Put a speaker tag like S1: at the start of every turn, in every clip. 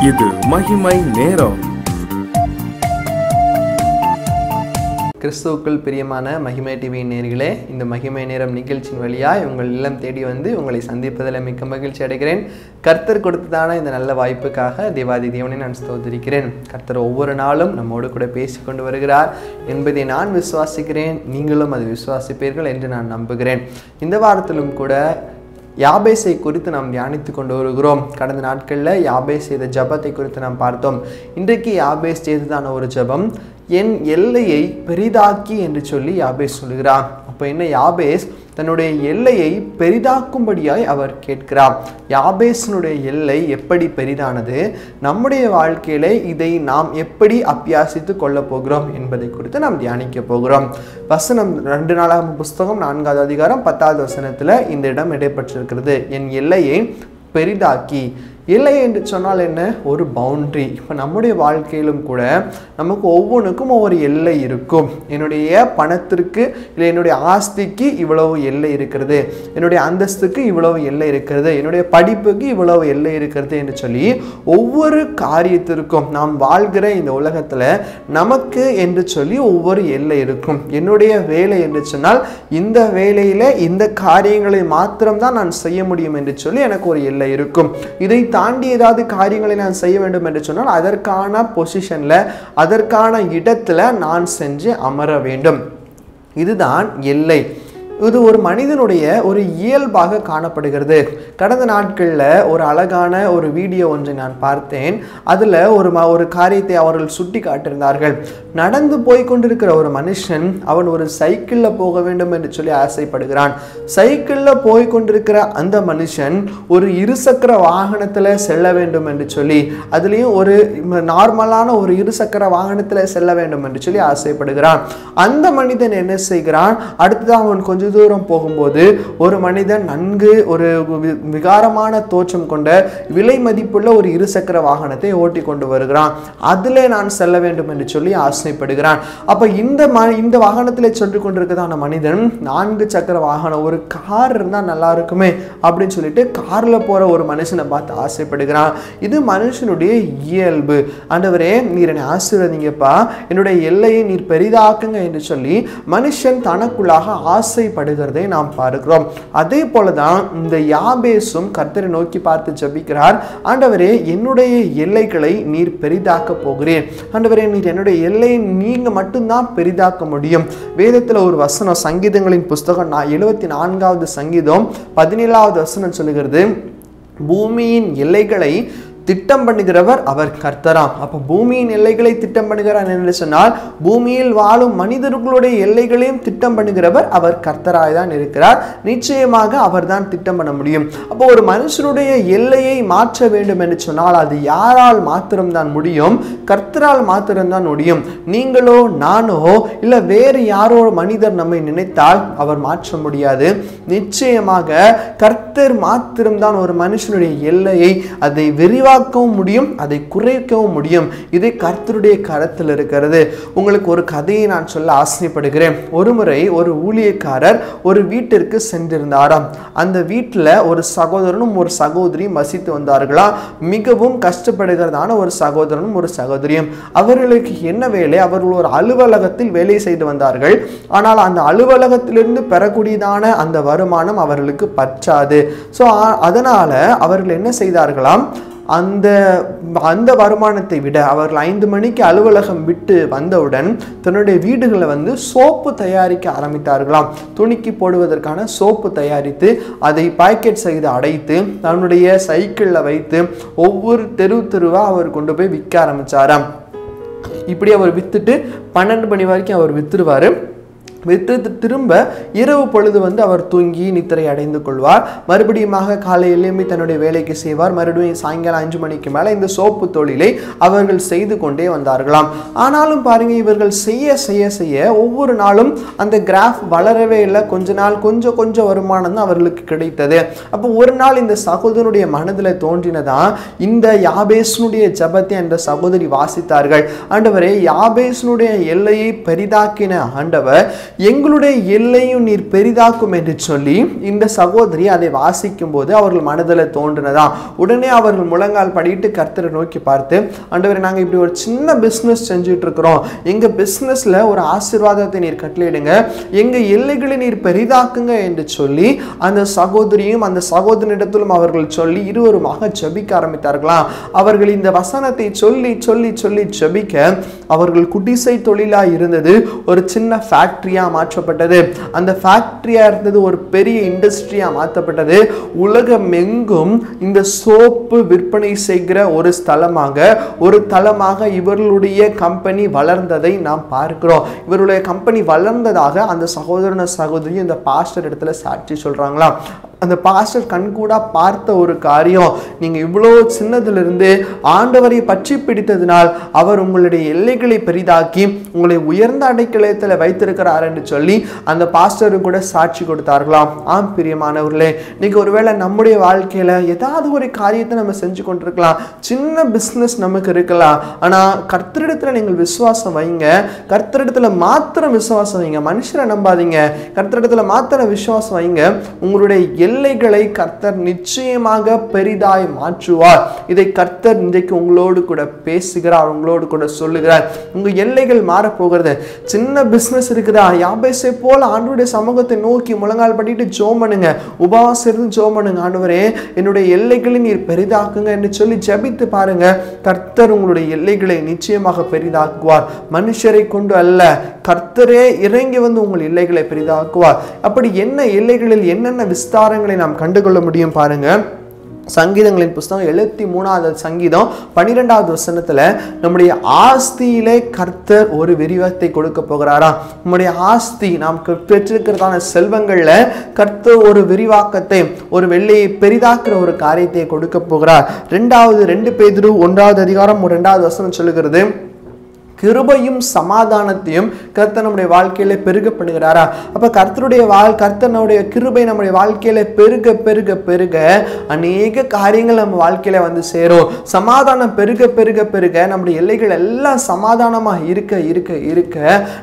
S1: இது மகிமை நேரம்.
S2: கிறிஸ்துவுக்குள் பிரியமான மகிமை டிவி நேயர்களே, இந்த மகிமை நேரம் நிகழ்ச்சியின் வழியாய் உங்கள் இல்லம் தேடி வந்து உங்களை சந்திப்பதில் மிக்க மகிழ்ச்சி அடைகிறேன். கர்த்தர் கொடுத்ததான இந்த நல்ல வாய்ப்புக்காக தேவாதி தேவனை நான் ஸ்தோத்திரிக்கிறேன். கர்த்தர் ஒவ்வொரு நாளும் நம்மோடு கூட பேசி கொண்டு வருகிறார் என்பதை நான் விசுவாசிக்கிறேன். நீங்களும் அதை விசுவாசிப்பீர்கள் என்று நான் நம்புகிறேன். இந்த வாரத்திலும் கூட யாபேசை குறித்து நாம் தியானித்து கொண்டு வருகிறோம். கடந்த நாட்களில் யாபேஸ் செய்த ஜபத்தை குறித்து நாம் பார்த்தோம். இன்றைக்கு யாபேஸ் செய்ததான ஒரு ஜபம், என் எல்லையை பெரிதாக்கி என்று சொல்லி யாபேஸ் சொல்கிறார். அப்போ என்ன, யாபேஸ் தன்னுடைய எல்லையை பெரிதாக்கும்படியாய் அவர் கேட்கிறார். யாபேஸினுடைய எல்லை எப்படி பெரிதானது, நம்முடைய வாழ்க்கையில இதை நாம் எப்படி அபியாசித்து கொள்ள போகிறோம் என்பதை குறித்து நாம் தியானிக்க போகிறோம். வசனம் 2 நாளாகமம் புஸ்தகம் 4வது அதிகாரம் 10வது வசனத்தில் இந்த இடம் இடைப்பட்டிருக்கிறது. என் எல்லையை பெரிதாக்கி. எல்லை என்று சொன்னால் என்ன, ஒரு பவுண்ட்ரி. இப்போ நம்முடைய வாழ்க்கையிலும் கூட நமக்கு ஒவ்வொன்றுக்கும் ஒவ்வொரு எல்லை இருக்கும். என்னுடைய பணத்திற்கு இல்லை என்னுடைய ஆஸ்திக்கு இவ்வளவு எல்லை இருக்கிறது, என்னுடைய அந்தஸ்துக்கு இவ்வளவு எல்லை இருக்கிறது, என்னுடைய படிப்புக்கு இவ்வளவு எல்லை இருக்கிறது என்று சொல்லி ஒவ்வொரு காரியத்திற்கும் நாம் வாழ்கிற இந்த உலகத்தில் நமக்கு என்று சொல்லி ஒவ்வொரு எல்லை இருக்கும். என்னுடைய வேலை என்று சொன்னால் இந்த வேலையில் இந்த காரியங்களை மாத்திரம்தான் நான் செய்ய முடியும் என்று சொல்லி எனக்கு ஒரு எல்லை இருக்கும். இதை தாண்டி ஏதாவது காரியங்களை நான் செய்ய வேண்டும் என்று சொன்னால் அதற்கான பொசிஷன்ல, அதற்கான இடத்துல நான் சென்று அமர வேண்டும். இதுதான் எல்லை. இது ஒரு மனிதனுடைய ஒரு இயல்பாக காணப்படுகிறது. கடந்த நாட்களில் ஒரு அழகான ஒரு வீடியோ ஒன்றை நான் பார்த்தேன். அதில் ஒரு காரியத்தை அவர்கள் சுட்டி காட்டியிருந்தார்கள். நடந்து போய் கொண்டிருக்கிற ஒரு மனுஷன், அவன் ஒரு சைக்கிளில் போக வேண்டும் என்று சொல்லி ஆசைப்படுகிறான். சைக்கிளில் போய் கொண்டிருக்கிற அந்த மனுஷன் ஒரு இருசக்கர வாகனத்தில் செல்ல வேண்டும் என்று சொல்லி, அதுலேயும் ஒரு நார்மலான ஒரு இருசக்கர வாகனத்தில் செல்ல வேண்டும் என்று சொல்லி ஆசைப்படுகிறான். அந்த மனிதன் என்ன செய்கிறான், அடுத்ததான் அவன் கொஞ்சம் தூரம் போகும்போது ஒரு மனிதன் நன்கு ஒரு விகாரமான தோற்றம் கொண்ட விலை மதிப்புள்ள ஒரு இருசக்கர வாகனத்தை ஓட்டி கொண்டு வருகிறான். அதிலே நான் செல்ல வேண்டும் என்று சொல்லி ஆசைப்படுகிறான். அப்ப இந்த வாகனத்திலே சென்று கொண்டிருக்கிறதான மனிதன் 4 சக்கர வாகனம், ஒரு கார் இருந்தால் நல்லா இருக்குமே அப்படின்னு சொல்லிட்டு கார்ல போற ஒரு மனுஷனை பார்த்து ஆசைப்படுகிறான். இது மனுஷனுடைய இயல்பு. ஆண்டவரே, நீர் என்னை ஆசீர்வதிங்கப்பா, என்னுடைய எல்லையை நீர் பெரிதாக்குங்க என்று சொல்லி மனுஷன் தனக்குள்ளாக ஆசைப்படுகிறதை நாம் பார்க்கிறோம். அதே போலதான் இந்த யாபேசும் கர்த்தரை நோக்கி பார்த்து ஜெபிக்கிறார். ஆண்டவரே, என்னுடைய எல்லைகளை நீர் பெரிதாக்க போகிறேன். ஆண்டவரே, நீர் என்னுடைய எல்லையை நீங்க மட்டும்தான் பெரிதாக்க முடியும். வேதத்தில் ஒரு வசனம், சங்கீதங்களின் புஸ்தகம் 74வது சங்கீதம் 17வது வசனம் சொல்லுகிறது, பூமியின் எல்லைகளை திட்டம் பண்ணுகிறவர் அவர் கர்த்தராம். அப்ப பூமியின் எல்லைகளை திட்டம் பண்ணுகிறார் என்று சொன்னால் பூமியில் வாழும் மனிதர்களுடைய எல்லைகளையும் திட்டம் பண்ணுகிறவர் அவர் கர்த்தராய் தான் இருக்கிறார். நிச்சயமாக அவர் தான் திட்டம் பண்ண முடியும். அப்போ ஒரு மனுஷனுடைய எல்லையை மாற்ற வேண்டும் என்று சொன்னால் அது யாரால் மாத்திரம்தான் முடியும்? கர்த்தரால் மாத்திரம்தான் முடியும். நீங்களோ நானோ இல்ல வேறு யாரோ மனிதர் நம்மை நினைத்தால் அவர் மாற்ற முடியாது. நிச்சயமாக கர்த்தர் மாத்திரம்தான் ஒரு மனுஷனுடைய எல்லையை அதை விரிவாக முடியும், அதை குறைக்கவும் முடியும். இது கர்த்தருடைய கரத்தில் இருக்கிறது. உங்களுக்கு ஒரு கதையை நான் சொல்ல ஆசைப்படுகிறேன். ஒரு முறை ஒரு ஊழியக்காரர் ஒரு வீட்டிற்கு சென்றிருந்தாராம். அந்த வீட்டில் ஒரு சகோதரனும் ஒரு சகோதரியும் வசித்து வந்தார்களா. மிகவும் கஷ்டப்படுகிறதான ஒரு சகோதரனும் ஒரு சகோதரியும். அவர்களுக்கு என்ன வேலை? அவர்கள் ஒரு அலுவலகத்தில் வேலை செய்து வந்தார்கள். ஆனால் அந்த அலுவலகத்திலிருந்து பெறக்கூடியதான அந்த வருமானம் அவர்களுக்கு பற்றாது. ஸோ அதனால அவர்கள் என்ன செய்தார்களாம், அந்த வருமானத்தை விட அவர்கள் 5 மணிக்கு அலுவலகம் விட்டு வந்தவுடன் தன்னுடைய வீடுகளில் வந்து சோப்பு தயாரிக்க ஆரம்பித்தார்களாம். துணிக்கு போடுவதற்கான சோப்பு தயாரித்து அதை பாக்கெட் செய்து அடைத்து தன்னுடைய சைக்கிளில் வைத்து ஒவ்வொரு தெருவா அவர் கொண்டு போய் விற்க ஆரம்பிச்சாராம். இப்படி அவர் வித்துட்டு 12 மணி வரைக்கும் அவர் வித்துருவாரு. விட்டு திரும்ப இரவு பொழுது வந்து அவர் தூங்கி நித்திரை அடைந்து கொள்வார். மறுபடியும் காலையிலேயுமே தன்னுடைய வேலைக்கு செய்வார். மறுபடியும் சாயங்காலம் 5 மணிக்கு மேலே இந்த சோப்பு தொழிலை அவர்கள் செய்து கொண்டே வந்தார்களாம். ஆனாலும் பாருங்க, இவர்கள் செய்ய செய்ய செய்ய ஒவ்வொரு நாளும் அந்த கிராஃப் வளரவே இல்லை. கொஞ்ச நாள் கொஞ்சம் வருமானம் தான் அவர்களுக்கு கிடைத்தது. அப்போ ஒரு நாள் இந்த சகோதரனுடைய மனதில் தோன்றினதான் இந்த யாபேசனுடைய ஜபத்தை அந்த சகோதரி வாசித்தார்கள். ஆண்டவரே, யாபேசனுடைய எல்லையை பெரிதாக்கின ஆண்டவர் எங்களுடைய எல்லையும் நீர் பெரிதாக்கும் என்று சொல்லி இந்த சகோதரி அதை வாசிக்கும் போது அவர்கள் மனதில் தோன்றினதா. உடனே அவர்கள் முழங்கால் படிட்டு கர்த்தரை நோக்கி பார்த்து, ஆண்டவரே, நாங்கள் இப்படி ஒரு சின்ன பிஸ்னஸ் செஞ்சுட்டு இருக்கிறோம், எங்க பிஸ்னஸ்ல ஒரு ஆசீர்வாதத்தை நீர் கட்டளையிடுங்க, எங்க எல்லைகளை நீர் பெரிதாக்குங்க என்று சொல்லி அந்த சகோதரியும் அந்த சகோதரனிடத்திலும் அவர்கள் சொல்லி இருவருமாக ஜெபிக்க ஆரம்பித்தார்களாம். அவர்கள் இந்த வசனத்தை சொல்லி சொல்லி சொல்லி ஜெபிக்க அவர்கள் குடிசை தொழிலா இருந்தது ஒரு சின்ன ஃபேக்டரியா மாற்றப்பட்டது. அந்த ஃபேக்டரியா இருந்தது ஒரு பெரிய இண்டஸ்ட்ரியா மாற்றப்பட்டது. உலகம் எங்கும் இந்த சோப்பு விற்பனை செய்கிற ஒரு தளமாக இவர்களுடைய கம்பெனி வளர்ந்ததை நாம் பார்க்கிறோம். இவருடைய கம்பெனி வளர்ந்ததாக அந்த சகோதரி இந்த பாஸ்டர் இடத்துல சாட்சி சொல்றாங்களா. அந்த பாஸ்டர் கண்கூடா பார்த்த ஒரு காரியம், நீங்க இவ்வளோ சின்னதிலிருந்து ஆண்டவரை பற்றி பிடித்ததினால் அவர் உங்களுடைய எல்லைகளை பெரிதாக்கி உங்களை உயர்ந்த அடைக்கலத்தில் வைத்திருக்கிறார் என்று சொல்லி அந்த பாஸ்டரும் கூட சாட்சி கொடுத்தார்களாம். ஆம் பிரியமானவர்களே, இன்னைக்கு ஒருவேளை நம்முடைய வாழ்க்கையில ஏதாவது ஒரு காரியத்தை நம்ம செஞ்சு கொண்டிருக்கலாம், சின்ன பிஸ்னஸ் நமக்கு இருக்கலாம். ஆனா கர்த்தரிடத்துல நீங்கள் விசுவாசம் வைங்க, கர்த்தரிடத்துல மாத்திரம் விசுவாசம் வைங்க, மனுஷரை நம்பாதீங்க, கர்த்தரிடத்துல மாத்திரம் விசுவாசம் வைங்க. உங்களுடைய எல்லைகளை கர்த்தர் நிச்சயமாக பெரிதாய் மாற்றுவார். இதை கர்த்தர் இன்றைக்கு உங்களோடு கூட பேசுகிறார், உங்களோடு கூட சொல்லுகிறார். உங்க எல்லைகள் மாறப்போகிறது. சின்ன பிசினஸ் இருக்குதா, யாபேசை போல ஆண்டவருடைய சமூகத்தை நோக்கி முழங்கால் படிட்டு ஜெபம் பண்ணுங்க, உபவாசம் இருந்து ஜெபம் பண்ணுங்க. ஆண்டவரே, என்னுடைய எல்லைகளை நீர் பெரிதாக்குங்க என்று சொல்லி ஜெபித்து பாருங்க. கர்த்தர் உங்களுடைய எல்லைகளை நிச்சயமாக பெரிதாக்குவார். மனுஷரை கொண்டு அல்ல, கர்த்தரே இறங்கி வந்து உங்கள் எல்லைகளை பெரிதாக்குவார். அப்படி என்ன எல்லைகளில் என்னென்ன விஸ்தாரங்களை நாம் கண்டுகொள்ள முடியும் பாருங்க. சங்கீதங்களின் புஸ்தகம் 73வது சங்கீதம் 12வது வசனத்துல நம்முடைய ஆஸ்தியிலே கர்த்தர் ஒரு விரிவத்தை கொடுக்க போகிறாராம். நம்முடைய ஆஸ்தி, நாம் பெற்றிருக்கிறதான செல்வங்கள்ல கர்த்தர் ஒரு விரிவாக்கத்தை, ஒரு வெள்ளையை பெரிதாக்குற ஒரு காரியத்தை கொடுக்க போகிறார். 2 பேதுரு 1வது அதிகாரம் 2வது வசனம் சொல்லுகிறது, கிருபையும் சமாதானத்தையும் கர்த்தர் நம்முடைய வாழ்க்கையில பெருக பண்ணுகிறாரா. அப்ப கர்த்தருடைய கிருபை நம்முடைய வாழ்க்கையில பெருக பெருக பெருக அநேக காரியங்கள் நம்ம வாழ்க்கையில வந்து சேரும். சமாதானம் பெருக பெருக பெருக நம்முடைய எல்லைகள் எல்லாம் சமாதானமாக இருக்க இருக்க இருக்க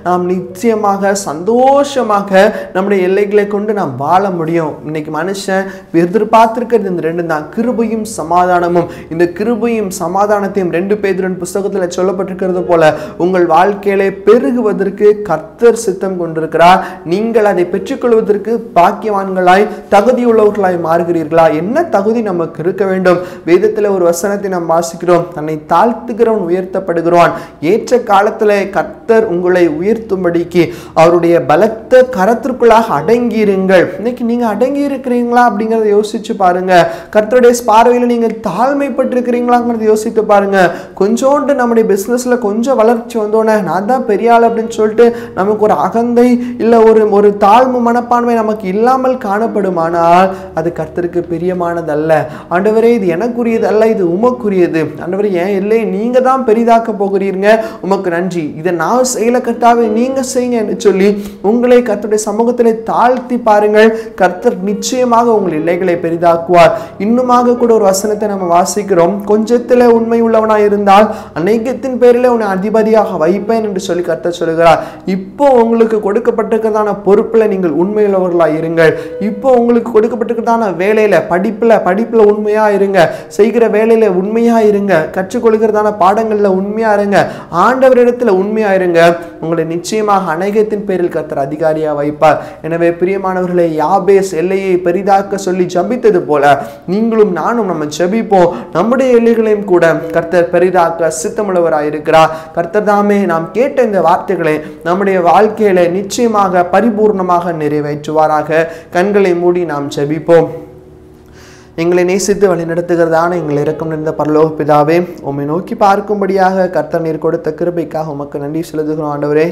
S2: நாம் நிச்சயமாக சந்தோஷமாக நம்முடைய எல்லைகளை கொண்டு நாம் வாழ முடியும். இன்னைக்கு மனுஷன் எதிர்பார்த்திருக்கிறது இந்த ரெண்டு தான், கிருபையும் சமாதானமும். இந்த கிருபையும் சமாதானத்தையும் 2 பேதுரு புஸ்தகத்துல சொல்லப்பட்டிருக்கிறது போல உங்கள் வாழ்க்கையிலே பெருகுவதற்கு கர்த்தர் சித்தம் கொண்டிருக்கிறார். நீங்கள் அதை பெற்றுக்கொள்வதற்கு பாக்கியவான்களாய் தகுதியுள்ளவர்களாய் மாறுகிறீர்களா? என்ன தகுதி நமக்கு இருக்க வேண்டும்? வேதத்தில் ஒரு வசனத்தை நாம் வாசிக்கிறோம், தன்னை தாழ்த்துகிறவன் உயர்த்தப்படுகிறான். ஏற்ற காலத்தில் கர்த்தர் உங்களை உயர்த்தும்படிக்கு அவருடைய பலத்த கரத்திற்குள்ளாக அடங்கியிருங்கள். இன்னைக்கு நீங்க அடங்கி இருக்கிறீங்களா அப்படிங்கறத யோசிச்சு பாருங்க. கர்த்தருடைய பார்வையில் நீங்கள் தாழ்மைப்பட்டிருக்கிறீங்களாங்கிறத யோசித்து பாருங்க. கொஞ்சோண்டு நம்முடைய பிசினஸ்ல கொஞ்சம் வளர்ச்சி வந்தோன்னே நான் தான் பெரிய ஆள் அப்படின்னு சொல்லிட்டு நமக்கு ஒரு அகந்தை இல்லை ஒரு தாழ்வு மனப்பான்மை நமக்கு இல்லாமல் காணப்படுமானால் அது கர்த்தருக்கு பிரியமானதல்ல. ஆண்டவரே, இது எனக்குரியது அல்ல, இது உமக்குரியது. ஆண்டவரே, என் இல்லை நீங்க தான் பெரிதாக்க போகிறீங்க, உமக்கு நன்றி, இதை நான் செய்யல கர்த்தாவே நீங்க செய்யுங்க என்று சொல்லி உங்களை கர்த்தருடைய சமூகத்திலே தாழ்த்தி பாருங்கள். கர்த்தர் நிச்சயமாக உங்கள் எல்லைகளை பெரிதாக்குவார். இன்னுமாக கூட ஒரு வசனத்தை நம்ம வாசிக்கிறோம், கொஞ்சத்திலே உண்மை உள்ளவனாய் இருந்தால் அநேகத்தின் பேரிலே உன்னை அதிபதியாக வைப்பேன் என்று சொல்லி கர்த்தர் சொல்கிறார். இப்போ உங்களுக்கு கொடுக்கப்பட்டிருக்கிறதான பொறுப்புல நீங்கள் உண்மையுள்ளவர்களாக இருங்கள். இப்போ உங்களுக்கு கொடுக்கப்பட்டிருக்கிறதான வேலையில படிப்புல உண்மையா இருங்க, செய்கிற வேலையில உண்மையா இருங்க, கற்றுக்கொள்கிறதான பாடங்கள்ல உண்மையா இருங்க, ஆண்டவரிடத்துல உண்மையா இருங்க. உங்களை நிச்சயமாக அநேகத்தின் பேரில் கர்த்தர் அதிகாரியா வைப்பார். எனவே பிரியமானவர்களே, யாபேஸ் எல்லையை பெரிதாக்க சொல்லி ஜபித்தது போல நீங்களும் நானும் நம்ம ஜபிப்போம். நம்முடைய எல்லைகளையும் கூட கர்த்தர் பெரிதாக்க சித்தமுள்ளவராய் இருக்கிறார். கர்த்தர் தாமே நாம் கேட்ட இந்த வார்த்தைகளை நம்முடைய வாழ்க்கையில நிச்சயமாக பரிபூர்ணமாக நிறைவேற்றுவாராக. கண்களை மூடி நாம் ஜெபிப்போம். எங்களை நேசித்து வழி நடத்துகிறதான எங்கள் இரக்கம் நிறைந்த பரலோக பிதாவே, உம்மை நோக்கி பார்க்கும்படியாக கர்த்தர் நீர் கொடுத்த கிருபைக்காக உமக்கு நன்றி செலுத்துகிறோம். ஆண்டவரே,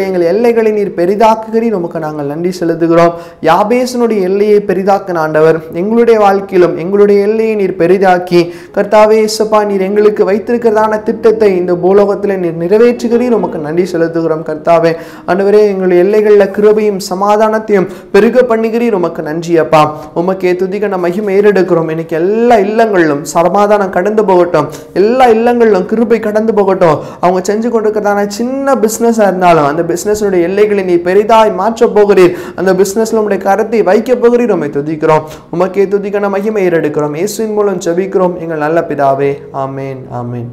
S2: எங்கள் எல்லைகளை நீர் பெரிதாக்குகிறீர், உமக்கு நாங்கள் நன்றி செலுத்துகிறோம். யாபேசனுடைய எல்லையை பெரிதாக்கின ஆண்டவர், எங்களுடைய வாழ்க்கையிலும் எங்களுடைய எல்லையை நீர் பெரிதாக்கி கர்த்தாவே இயேசுப்பா, நீர் எங்களுக்கு வைத்திருக்கிறதான திட்டத்தை இந்த பூலோகத்தில் நீர் நிறைவேற்றுகிறீர், உமக்கு நன்றி செலுத்துகிறோம். கர்த்தாவே ஆண்டவரே, எங்களுடைய எல்லைகளில் கிருபையும் சமாதானத்தையும் பெருக பண்ணுகிறீர், உமக்கு நன்றி அப்பா. உமக்கே துதிக்க மகிமை ஏறெடுக்கிறோம். இன்னைக்கு எல்லா இல்லங்களிலும் சமாதானம் கடந்து போகட்டும், எல்லா இல்லங்களிலும் கிருபை கடந்து போகட்டும். அவங்க செஞ்சு கொண்டிருக்கிறதான சின்ன பிஸ்னஸாக இருந்தாலும் அந்த பிஸ்னஸுடைய எல்லைகளை நீ பெரிதாய் மாற்ற போகிறீர். அந்த பிஸ்னஸ்ல உடைய கரத்தை வைக்க போகிறீர். உம்மை துதிக்கிறோம். உமக்கே துதிக்கான மகிமை ஏறெடுக்கிறோம். இயேசுவின் மூலம் ஜெபிக்கிறோம் எங்கள் நல்ல பிதாவே. ஆமேன், ஆமேன்.